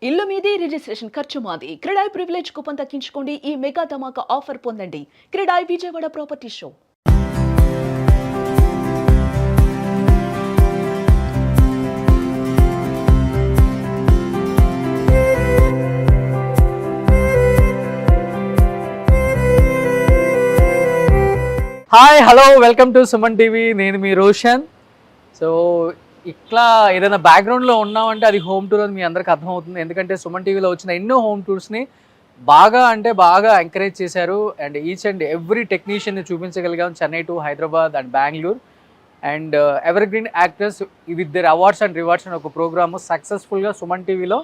ఇల్లు మీది రిజిస్ట్రేషన్ ఖర్చు మాది. క్రెడాయ్ ప్రివిలేజ్ కూపన్ తగ్గించుకోండి. ఈ మెగా ధమాకా ఆఫర్ పొందండి. CREDAI Vijayawada property show. Hi hello welcome to Suman TV. నేను మీ రోషన్. సో ఇట్లా ఏదైనా బ్యాక్గ్రౌండ్లో ఉన్నామంటే అది హోమ్ టూర్ అని మీ అందరికీ అర్థమవుతుంది. ఎందుకంటే సుమన్ టీవీలో వచ్చిన ఎన్నో హోమ్ టూర్స్ని బాగా ఎంకరేజ్ చేశారు. అండ్ ఈచ్ అండ్ ఎవ్రీ టెక్నీషియన్ని చూపించగలిగాం. Chennai to Hyderabad and Bengaluru. And evergreen actors with their awards and rewards అని ఒక ప్రోగ్రాము సక్సెస్ఫుల్గా సుమన్ టీవీలో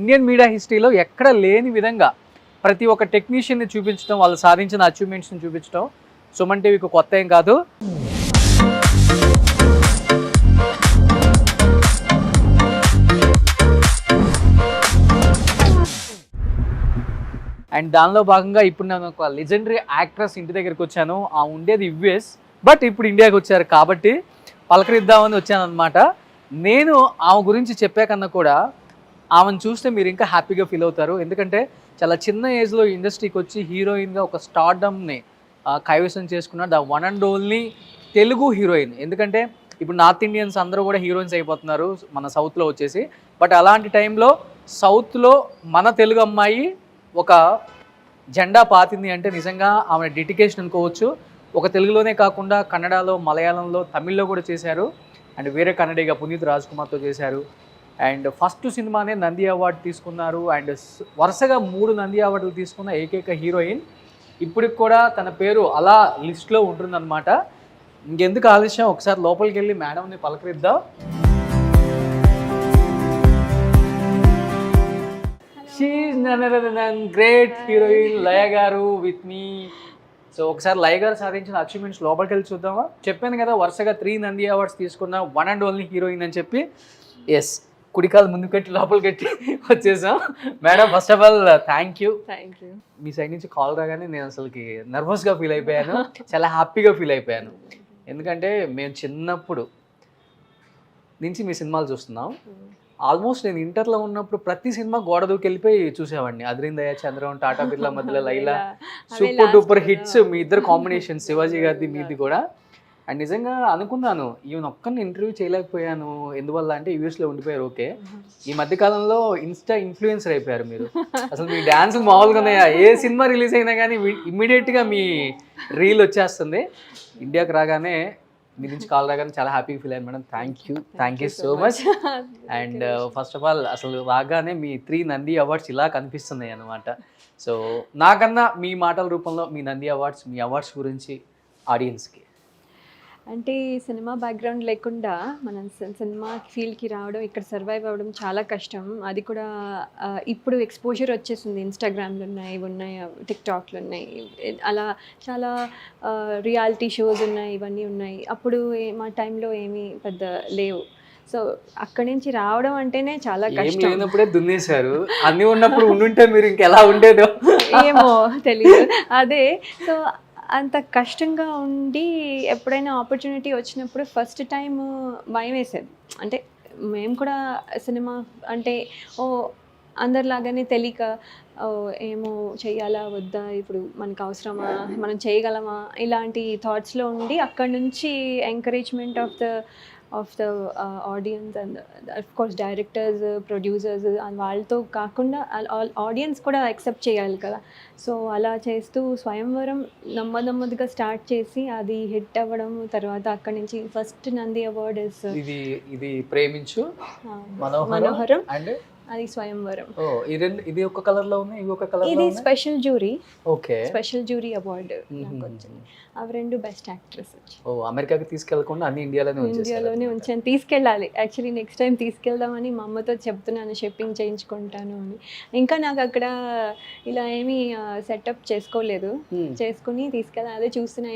ఇండియన్ మీడియా హిస్టరీలో ఎక్కడ లేని విధంగా ప్రతి ఒక్క టెక్నీషియన్ని చూపించడం, వాళ్ళు సాధించిన అచీవ్మెంట్స్ని చూపించడం సుమన్ టీవీకి కొత్త ఏం కాదు. అండ్ దానిలో భాగంగా ఇప్పుడు నేను ఒక లెజెండరీ యాక్ట్రెస్ ఇంటి దగ్గరికి వచ్చాను. ఆ ఉండేది యుఎస్, బట్ ఇప్పుడు ఇండియాకి వచ్చారు కాబట్టి పలకరిద్దామని వచ్చాను అనమాట. నేను ఆమె గురించి చెప్పే కన్నా కూడా ఆమెను చూస్తే మీరు ఇంకా హ్యాపీగా ఫీల్ అవుతారు. ఎందుకంటే చాలా చిన్న ఏజ్లో ఇండస్ట్రీకి వచ్చి హీరోయిన్గా ఒక స్టార్డమ్ని కైవసం చేసుకున్న the one and only Telugu heroine. ఎందుకంటే ఇప్పుడు నార్త్ ఇండియన్స్ అందరూ కూడా హీరోయిన్స్ అయిపోతున్నారు మన సౌత్లో వచ్చేసి. బట్ అలాంటి టైంలో సౌత్లో మన తెలుగు అమ్మాయి ఒక జెండా పాతింది అంటే నిజంగా ఆమె డెడికేషన్ అనుకోవచ్చు. ఒక తెలుగులోనే కాకుండా కన్నడలో, మలయాళంలో, తమిళ్లో కూడా చేశారు. అండ్ వేరే కన్నడిగా పునీత్ రాజ్ కుమార్తో చేశారు. అండ్ ఫస్ట్ సినిమానే నంది అవార్డు తీసుకున్నారు. అండ్ వరుసగా 3 నంది అవార్డులు తీసుకున్న ఏకైక హీరోయిన్. ఇప్పటికి కూడా తన పేరు అలా లిస్ట్లో ఉంటుందన్నమాట. ఇంకెందుకు ఆలస్యం, ఒకసారి లోపలికి వెళ్ళి మేడంని పలకరిద్దాం. She's none other than great heroine Laya garu with me. So ఒకసారి లయ గారు సాధించిన అచీవ్మెంట్స్ లోపలికి వెళ్ళి చూద్దామా. చెప్పాను కదా వరుసగా 3 నంది అవార్డ్స్ తీసుకున్న వన్ అండ్ ఓన్లీ హీరోయిన్ అని చెప్పి. ఎస్, కుడికాలు ముందు కట్టి లోపలికి కట్టి వచ్చేసాం. Madam first of all thank you. Me side నుంచి కాల్ రాగానే నేను అసలుకి నర్వస్గా ఫీల్ అయిపోయాను, చాలా హ్యాపీగా ఫీల్ అయిపోయాను. ఎందుకంటే మేము చిన్నప్పుడు నుంచి మీ సినిమాలు చూస్తున్నాం. ఆల్మోస్ట్ నేను ఇంటర్లో ఉన్నప్పుడు ప్రతి సినిమా గోడ దూకి వెళ్ళిపోయి చూసేవాడిని. అద్రిందయ్య, చంద్రం, టాటా బిర్లా మధ్యలో లైలా, సూపర్ డూపర్ హిట్స్. మీ ఇద్దరు కాంబినేషన్, శివాజీ గారిది మీది కూడా. అండ్ నిజంగా అనుకున్నాను ఈవెన్ ఒక్కరిని ఇంటర్వ్యూ చేయలేకపోయాను. ఎందువల్ల అంటే యూఎస్లో ఉండిపోయారు. ఓకే, ఈ మధ్యకాలంలో ఇన్స్టా ఇన్ఫ్లుయెన్సర్ అయిపోయారు మీరు. అసలు మీ డ్యాన్సులు మామూలుగా ఉన్నాయా? ఏ సినిమా రిలీజ్ అయినా కానీ ఇమ్మీడియట్గా మీ రీల్ వచ్చేస్తుంది. ఇండియాకి రాగానే మీ నుంచి కాల్ రాగానే చాలా హ్యాపీగా ఫీల్ అయ్యాను madam. Thank you so much. And first of all అసలు రాగానే మీ 3 నంది అవార్డ్స్ ఇలా కనిపిస్తున్నాయి అన్నమాట. సో నాకన్నా మీ మాటల రూపంలో మీ నంది అవార్డ్స్, మీ అవార్డ్స్ గురించి ఆడియన్స్కి. అంటే సినిమా బ్యాక్గ్రౌండ్ లేకుండా మనం సినిమా ఫీల్డ్కి రావడం, ఇక్కడ సర్వైవ్ అవ్వడం చాలా కష్టం. అది కూడా ఇప్పుడు ఎక్స్పోజర్ వచ్చేసింది. ఇన్స్టాగ్రామ్లు ఉన్నాయి, టిక్టాక్లు ఉన్నాయి, అలా చాలా రియాలిటీ షోస్ ఉన్నాయి, ఇవన్నీ ఉన్నాయి. అప్పుడు మా టైంలో ఏమీ పెద్ద లేవు. సో అక్కడి నుంచి రావడం అంటేనే చాలా కష్టం. లేనప్పుడే దున్నేశారు, అన్నీ ఉన్నప్పుడు ఉండుంటే మీరు ఇంకెలా ఉండేదో ఏమో తెలియదు. అదే సో అంత కష్టంగా ఉండి ఎప్పుడైనా ఆపర్చునిటీ వచ్చినప్పుడు ఫస్ట్ టైం భయం వేసేది. అంటే మేము కూడా సినిమా అంటే అందరిలాగానే తెలియక ఏమో చెయ్యాలా వద్దా, ఇప్పుడు మనకు అవసరమా, మనం చేయగలమా, ఇలాంటి థాట్స్లో ఉండి అక్కడి నుంచి encouragement of the audience and of course directors, producers వాళ్ళతో కాకుండా ఆడియన్స్ కూడా యాక్సెప్ట్ చేయాలి కదా. సో అలా చేస్తూ స్వయంవరం నెమ్మదిగా స్టార్ట్ చేసి అది హిట్ అవ్వడం, తర్వాత అక్కడి నుంచి ఫస్ట్ నంది అవార్డ్ ఇది ప్రేమించు, మనోహరం, అది స్వయంవరం. ఇది ఒక కలర్ లో ఉంది, ఇది special jury. Okay, special jury award నాకు వచ్చింది. అవి 2 బెస్ట్ యాక్ట్రెస్ వచ్చి. అమెరికాకి తీసుకెళ్లకుండా అన్ని ఇండియాలోనే ఉంచాను. తీసుకెళ్ళాలి యాక్చువల్లీ, నెక్స్ట్ టైం తీసుకెళ్దామని మా అమ్మతో చెప్తున్నాను, షిప్పింగ్ చేయించుకుంటాను అని. ఇంకా నాకు అక్కడ ఇలా ఏమీ సెటప్ చేసుకోలేదు, చేసుకుని తీసుకెళ్ళాలి. అదే చూస్తున్నా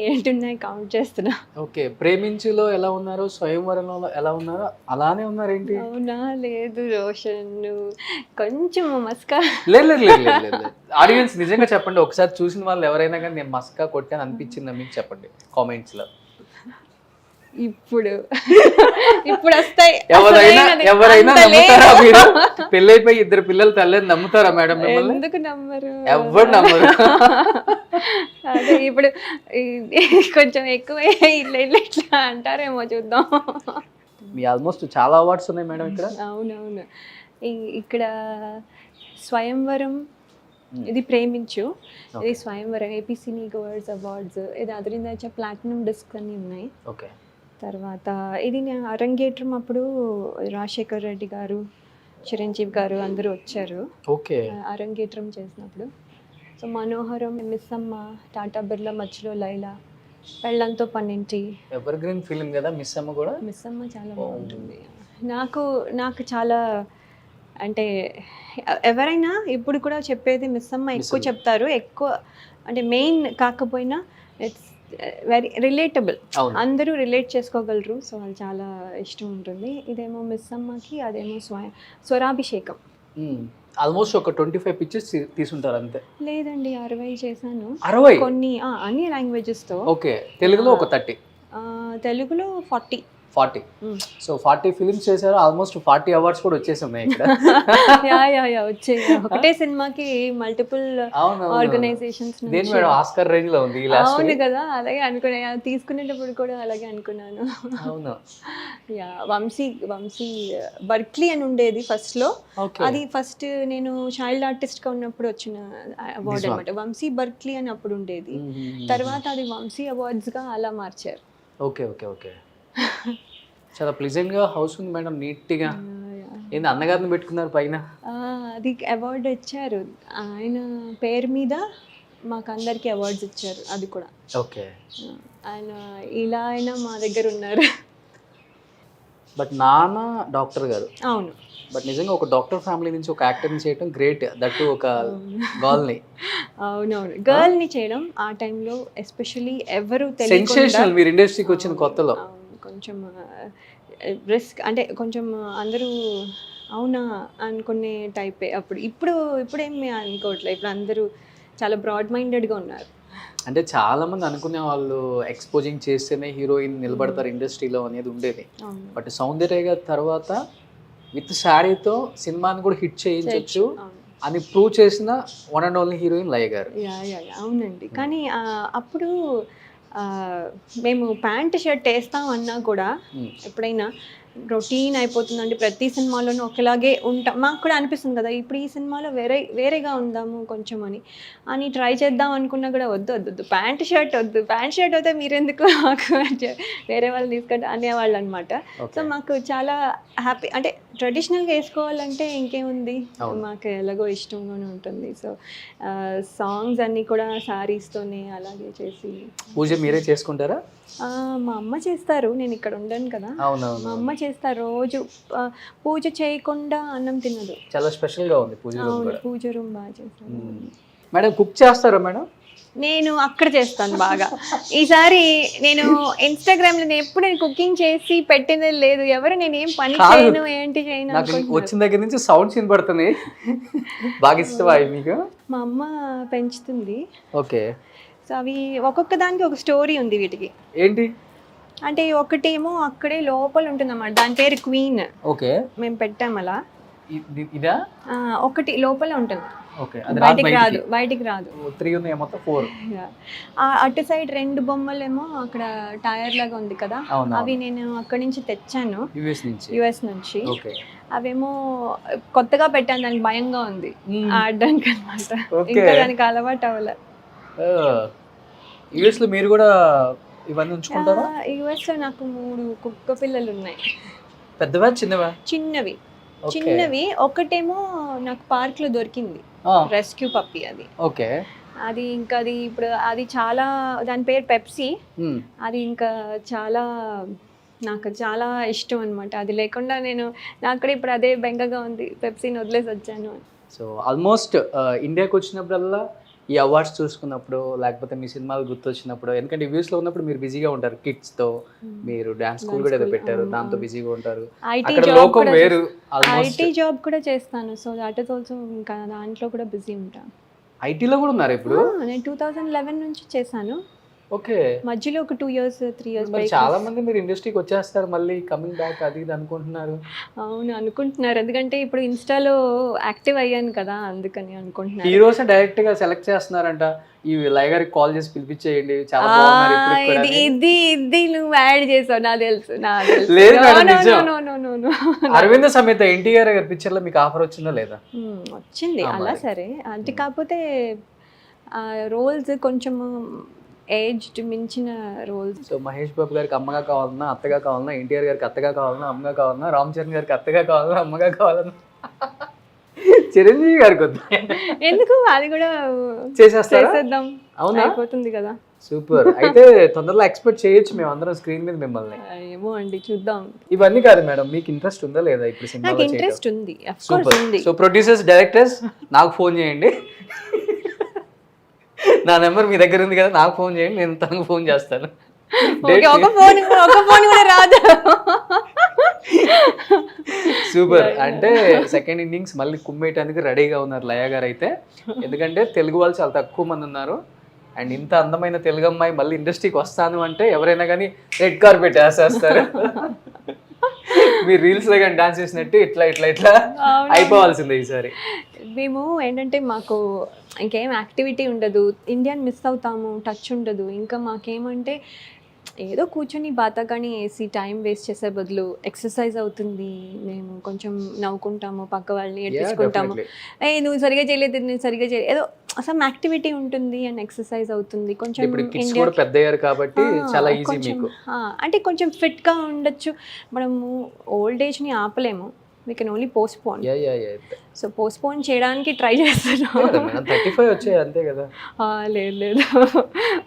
ఏంటున్నాయి కౌంట్ చేస్తున్నా. ఓకే, ప్రేమించులో ఎలా ఉన్నారు, స్వయంవరంలో ఎలా ఉన్నారు, అలానే ఉన్నారేంటి? అవునా, లేదు రోషన్, కొంచెం మస్కా. లేదు ఆడియన్స్ నిజంగా చెప్పండి, ఒకసారి చూసిన వాళ్ళు ఎవరైనా కానీ నేను మస్కా కొట్టాను అనిపించిందా మీకు? చెప్పండి కామెంట్స్లో. ఇప్పుడు ఇప్పుడు వస్తాయి. ఎవరైనా అంత నమ్ముతారా లేదు. మీరు? పెళ్ళైపోయి 2 పిల్లలు తల్లిని నమ్ముతారా మేడం మిమ్మల్ని? ఎందుకు నమ్మరు? ఎవరు నమ్మరు. అదే ఇప్పుడు కొంచెం ఎక్కువ ఇట్లా ఇట్లా అంటారేమో, చూద్దాం. మీ ఆల్మోస్ట్ చాలా అవార్డ్స్ ఉన్నాయి మేడం ఇక్కడ. అవునవును. ఇక్కడ స్వయంవరం, ఇది ప్రేమించు, ఇది స్వయంవరం, ఏపీ సినీ అవార్డ్స్, ఇది అదిరిందాచ ప్లాటినం డిస్క్ అన్ని ఉన్నాయి. ఓకే. తర్వాత ఇది నేను అరంగేట్రం అప్పుడు రాజశేఖర్ రెడ్డి గారు, చిరంజీవి గారు అందరూ వచ్చారు ఓకే. అరంగేట్రం చేసినప్పుడు. సో మనోహరం, మిస్సమ్మ, టాటా బిర్లా, మధ్యలో లైలా, పెళ్ళంతో పన్నింటి, ఎవర్ గ్రీన్ ఫిల్మ్ కదా మిస్ అమ్మ కూడా. మిస్సమ్మ చాలా బాగుంటుంది. నాకు చాలా అంటే ఎవరైనా ఇప్పుడు కూడా చెప్పేది మిస్సమ్మ ఎక్కువ చెప్తారు, ఎక్కువ అంటే మెయిన్ కాకపోయినా ఇట్స్ వెరీ రిలేటబుల్, అందరూ రిలేట్ చేసుకోగలరు. సో అది చాలా ఇష్టం ఉంటుంది. ఇదేమో మిస్సమ్మకి, అదేమో స్వరాభిషేకం. ఆల్మోస్ట్ ఒక 25 పిక్చర్స్ తీసుంటారు అంతే. లేదండి, 60 చేశాను. 60? కొన్ని అన్ని లాంగ్వేజెస్తో. ఓకే. తెలుగులో ఒక 30, తెలుగులో 40. సో 40 ఫిలిమ్స్ చేశారు. ఆల్మోస్ట్ 40 అవార్డ్స్ కూడా వచ్చేసాయి ఇక్కడ. యా వచ్చాయి. ఒకటే సినిమాకి మల్టిపుల్ ఆర్గనైజేషన్స్ నుంచి. దేని మేడం ఆస్కార్ రేంజ్ లో ఉంది. అవును కదా, అలాగే అనుకున్నా, తీసుకునేటప్పుడు కూడా అలాగే అనుకున్నాను. అవును. యా వంశీ బర్క్లీ అని ఉండేది ఫస్ట్ లో. అది ఫస్ట్ నేను చైల్డ్ ఆర్టిస్ట్ గా ఉన్నప్పుడు వచ్చిన అవార్డ్ అనమాట. వంశీ బర్క్లీ అని అప్పుడు ఉండేది. తర్వాత అది వంశీ అవార్డ్స్ గా అలా మార్చారు. Okay okay okay. చాలా ప్లెజెంట్ గా హౌస్ ఉంది మేడం, నీట్ గా. ఏంది అన్నగారిని పెట్టుకున్నారు పైన? అది అవార్డు ఇచ్చారు, ఆయన పేరు మీద మాకు అందరికి అవార్డ్స్ ఇచ్చారు. అది కూడా ఓకే. ఆయన ఇలా అయినా మా దగ్గర ఉన్నారు. బట్ నాన్న డాక్టర్ గారు. అవును. బట్ నిజంగా ఒక డాక్టర్ ఫ్యామిలీ నుంచి ఒక యాక్టర్ని చేయడం గ్రేట్, దట్ ఒక గర్ల్ని. అవునవును, గర్ల్ని చేయడం ఆ టైంలో ఎస్పెషల్లీ ఎవరు సెన్సేషనల్. మీరు ఇండస్ట్రీకి వచ్చిన కొత్తలో కొంచెం రిస్క్, అంటే కొంచెం అందరూ అవునా అనుకునే టైపే అప్పుడు. ఇప్పుడేమి అనుకోవట్లేదు, ఇప్పుడు అందరూ చాలా బ్రాడ్ మైండెడ్గా ఉన్నారు. అంటే చాలా మంది అనుకునే వాళ్ళు ఎక్స్పోజింగ్ చేస్తేనే హీరోయిన్ నిలబడతారు ఇండస్ట్రీలో అనేది ఉండేది. బట్ సౌందర్య గారి తర్వాత విత్ శారీతో సినిమాని కూడా హిట్ చేయించవచ్చు అని ప్రూవ్ చేసిన one and only heroine Laya గారు. అవునండి. కానీ అప్పుడు మేము ప్యాంట్ షర్ట్ వేస్తాం అన్నా కూడా ఎప్పుడైనా రొటీన్ అయిపోతుందండి, ప్రతి సినిమాలోనూ ఒకలాగే ఉంటాం. మాకు కూడా అనిపిస్తుంది కదా, ఇప్పుడు ఈ సినిమాలో వేరేగా ఉందాము కొంచెం అని ట్రై చేద్దాం అనుకున్నా కూడా వద్దు ప్యాంట్ షర్ట్ అయితే మీరెందుకు మాకు వేరే వాళ్ళు తీసుకుంటే అనేవాళ్ళు అనమాట. సో మాకు చాలా హ్యాపీ, అంటే ట్రెడిషనల్గా వేసుకోవాలంటే ఇంకేముంది, మాకు ఎలాగో ఇష్టంగానే ఉంటుంది. సో సాంగ్స్ అన్నీ కూడా శారీస్తోనే అలాగే చేసి. పూజ మీరే చేసుకుంటారా? మా అమ్మ చేస్తారు, నేను ఇక్కడ ఉండను కదా. మా అమ్మ చేస్తారు. రోజు పూజ చేయకుండా అన్నం తినదు. చాలా స్పెషల్ గా ఉంది పూజ రూమ్. పూజ రూమ్ బాగా చేస్తారు. మేడం కుక్ చేస్తారా మేడం? నేను అక్కడ చేస్తాను బాగా. ఈసారి నేను ఇన్స్టాగ్రామ్ లో ఎప్పుడు నేను కుకింగ్ చేసి పెట్టిందే లేదు. ఎవరు నేను ఏం పని చేయను ఏంటి చేయను. వచ్చిన దగ్గర నుంచి సౌండ్స్ వినబడుతున్నాయి. బాగా ఇష్టమా మీకు? మా అమ్మ పెంచుతుంది. ఓకే. సో అవి ఒక్కొక్క దానికి ఒక స్టోరీ ఉంది వీటికి. ఏంటి అంటే ఒకటేమో అక్కడే లోపల ఉంటుంది అన్నమాట, దాని పేరు క్వీన్. ఓకే. మేము పెట్టాం అలా. ఇదా? ఒకటి లోపల ఉంటుంది, ఓకే. బయటికి రాదు. 3 ఉన్నాయి మొత్తం 4. అటు సైడ్ 2 బొమ్మలేమో అక్కడ టైర్ లాగా ఉంది కదా, అవి నేను అక్కడి నుంచి తెచ్చాను, యుఎస్ నుంచి. అవేమో కొత్తగా పెట్టాను, దానికి భయంగా ఉంది ఆడడానికి అనమాట. ఇంకా దానికి అలవాటు అవ్వలే. యుఎస్ లో మీరు కూడా ఇవన్నీ ఉంచుకుంటారా? యుఎస్ లో నాకు 3 కుక్క పిల్లలు ఉన్నాయి. పెద్దవా చిన్నవా? చిన్నవి. ఒకటేమో నాకు పార్క్ లో దొరికింది, రెస్క్యూ పప్పి. అది ఓకే. అది ఇంకా అది ఇప్పుడు అది చాలా, దాని పేరు పెప్సీ. అది ఇంకా నాకు చాలా ఇష్టం అనమాట. అది లేకుండా నాకు కూడా ఇప్పుడు అదే బెంగగా ఉంది, పెప్సీని వదిలేసి వచ్చాను. సో ఆల్మోస్ట్ ఇండియాకి వచ్చినప్పుడల్లా ఈ అవార్డ్స్ చూసుకున్నప్పుడు, లేకపోతే మీ సినిమాలు గుర్తొచ్చినప్పుడు, ఎందుకంటే వ్యూస్లో ఉన్నప్పుడు మీరు బిజీగా ఉంటారు, కిడ్స్తో మీరు డాన్స్ స్కూల్ కూడా ఏదో పెట్టారు, దాంతో బిజీగా ఉంటారు. ఐటీ జాబ్ కూడా చేస్తాను, సో దట్ ఇస్ ఆల్సో ఇంకా దాంట్లో కూడా బిజీ ఉంటాను. ఐటీలో కూడా ఉన్నారు ఇప్పుడు? నేను 2011 నుంచి చేశాను. ఓకే. మధ్యలో ఒక 2 years 3 years మరి break. చాలా మంది మీరు ఇండస్ట్రీకి వచ్చేస్తారు మళ్ళీ కమింగ్ బ్యాక్ అది ఇది అనుకుంటున్నారు. అవును అనుకుంటున్నారు, ఎందుకంటే ఇప్పుడు ఇన్స్టాలో యాక్టివ్ అయ్యాను కదా, అందుకని అనుకుంటున్నారు. హీరోస్ డైరెక్ట్ గా సెలెక్ట్ చేస్తున్నారంట, ఈ లయ గారికి కాల్ చేసి పిలిపించేయండి చాలా బాగున్నారు ఇప్పుడు కూడా ఇది అని. ఇది ఇది నువ్వు యాడ్ చేసావు, నాకు తెలుసు. లేదు మేడం, నిజం. No. అరవింద సమేత ఎన్టీఆర్ గారి పిక్చర్ లో మీకు ఆఫర్ వచ్చిందా లేదా? వచ్చింది అలా, సరే. అంటే కాకపోతే రోల్స్ కొంచెం ఏజ్డ్ మించిన రోల్స్. సో మహేష్ బాబు గారికి అమ్మగా కావాలన్నా అత్తగా కావాలన్నా, ఎన్టీఆర్ గారికి అత్తగా కావాలన్నా అమ్మగా కావాలన్నా, రామ్ చరణ్ గారికి అత్తగా కావాలన్నా అమ్మగా కావాలన్నా, చిరంజీవి గారికి వద్దా? ఎందుకు, అది కూడా చేసేద్దాం. అవునా? అయిపోతుంది కదా. సూపర్. అయితే తొందరలో ఎక్స్పెక్ట్ చేయొచ్చు మేము అందరం స్క్రీన్ మీద మిమ్మల్ని. ఏమో అండి, చూద్దాం. ఇవన్నీ కాదు మేడం, మీకు ఇంట్రెస్ట్ ఉందా లేదా ఇప్పుడు నాకు సినిమా? ఇంట్రెస్ట్ ఉంది, అఫ్ కోర్స్ ఉంది. సో ప్రొడ్యూసర్స్ డైరెక్టర్స్ నాకు ఫోన్ చేయండి. నా నెంబర్ మీ దగ్గర ఉంది కదా, నాకు ఫోన్ చేయండి, నేను తనకు ఫోన్ చేస్తాను. ఓకే, ఒక ఫోన్ కూడా రాదు. సూపర్. అంటే సెకండ్ ఇన్నింగ్స్ మళ్ళీ కుమ్మేయటానికి రెడీగా ఉన్నారు లయ గారు అయితే, ఎందుకంటే తెలుగు వాళ్ళు చాలా తక్కువ మంది ఉన్నారు. అండ్ ఇంత అందమైన తెలుగు అమ్మాయి మళ్ళీ ఇండస్ట్రీకి వస్తాను అంటే ఎవరైనా కానీ రెడ్ కార్పెట్ వేసేస్తారు. మీరు రీల్స్ లో కానీ డాన్స్ చేసినట్టు ఇట్లా ఇట్లా ఇట్లా అయిపోవాల్సిందే ఈసారి. మేము ఏంటంటే మాకు ఇంకేం యాక్టివిటీ ఉండదు, ఇండియన్ మిస్ అవుతాము, టచ్ ఉండదు. ఇంకా మాకేమంటే ఏదో కూర్చొని బాతాకాని వేసి టైం వేస్ట్ చేసే బదులు ఎక్సర్సైజ్ అవుతుంది, మేము కొంచెం నవ్వుకుంటాము, పక్క వాళ్ళని ఏడ్పించుకుంటాము, నువ్వు సరిగా చేయలేదు, నేను సరిగా చేయలేదు, ఏదో అసలు యాక్టివిటీ ఉంటుంది అండ్ ఎక్సర్సైజ్ అవుతుంది. కొంచెం పెద్దయ్యారు కాబట్టి చాలా ఈజీ మీకు. అంటే కొంచెం ఫిట్గా ఉండొచ్చు. మనము ఓల్డ్ ఏజ్ని ఆపలేము, we can only postpone. So postpone చేయడానికి ట్రై చేస్తున్నాను. 35 వచ్చాయి అంతే కదా. లేదు.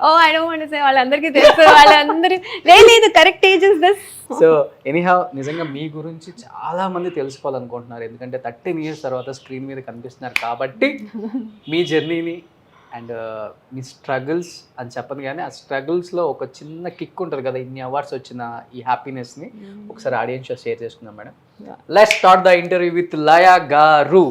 Oh I don't want to say, వాళ్ళందరికీ తెలుసు, వాళ్ళందరూ లేదు correct age is this. So anyhow నిజంగా మీ గురించి చాలా మంది తెలుసుకోవాలనుకుంటున్నారు, ఎందుకంటే 13 years తర్వాత స్క్రీన్ మీద కనిపిస్తున్నారు కాబట్టి మీ జర్నీని అండ్ మీ స్ట్రగుల్స్ అని చెప్పను, కానీ ఆ స్ట్రగుల్స్లో ఒక చిన్న కిక్ ఉంటుంది కదా, ఇన్ని అవార్డ్స్ వచ్చిన ఈ హ్యాపీనెస్ని ఒకసారి ఆడియన్స్ షేర్ చేసుకుందాం madam. Let's start the interview with Laya గారు.